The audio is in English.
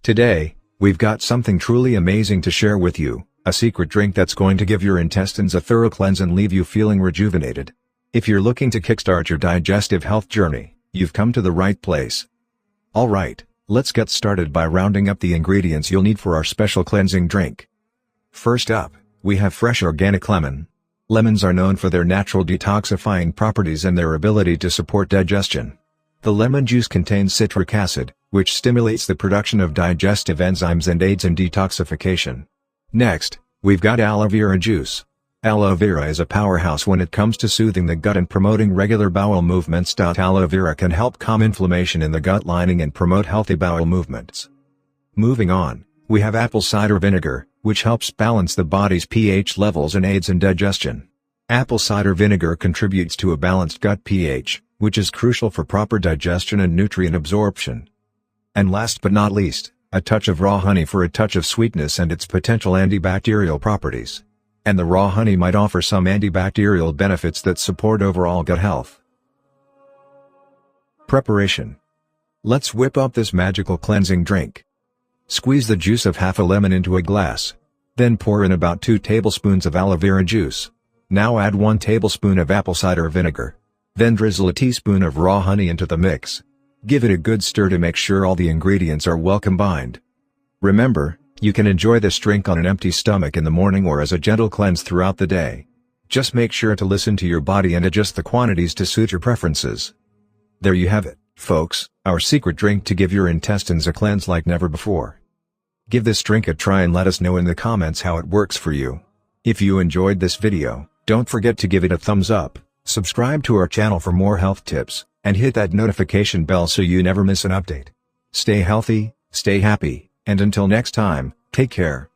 Today, we've got something truly amazing to share with you, a secret drink that's going to give your intestines a thorough cleanse and leave you feeling rejuvenated. If you're looking to kickstart your digestive health journey, you've come to the right place. Alright, let's get started by rounding up the ingredients you'll need for our special cleansing drink. First up, we have fresh organic lemon. Lemons are known for their natural detoxifying properties and their ability to support digestion. The lemon juice contains citric acid, which stimulates the production of digestive enzymes and aids in detoxification. Next, we've got aloe vera juice. Aloe vera is a powerhouse when it comes to soothing the gut and promoting regular bowel movements. Aloe vera can help calm inflammation in the gut lining and promote healthy bowel movements. Moving on, we have apple cider vinegar, which helps balance the body's pH levels and aids in digestion. Apple cider vinegar contributes to a balanced gut pH, which is crucial for proper digestion and nutrient absorption. And last but not least, a touch of raw honey for a touch of sweetness and its potential antibacterial properties. And the raw honey might offer some antibacterial benefits that support overall gut health. Preparation. Let's whip up this magical cleansing drink. Squeeze the juice of half a lemon into a glass. Then pour in about 2 tablespoons of aloe vera juice. Now add 1 tablespoon of apple cider vinegar. Then drizzle a teaspoon of raw honey into the mix. Give it a good stir to make sure all the ingredients are well combined. Remember, you can enjoy this drink on an empty stomach in the morning or as a gentle cleanse throughout the day. Just make sure to listen to your body and adjust the quantities to suit your preferences. There you have it, folks, our secret drink to give your intestines a cleanse like never before. Give this drink a try and let us know in the comments how it works for you. If you enjoyed this video, don't forget to give it a thumbs up, subscribe to our channel for more health tips, and hit that notification bell so you never miss an update. Stay healthy, stay happy, and until next time, take care.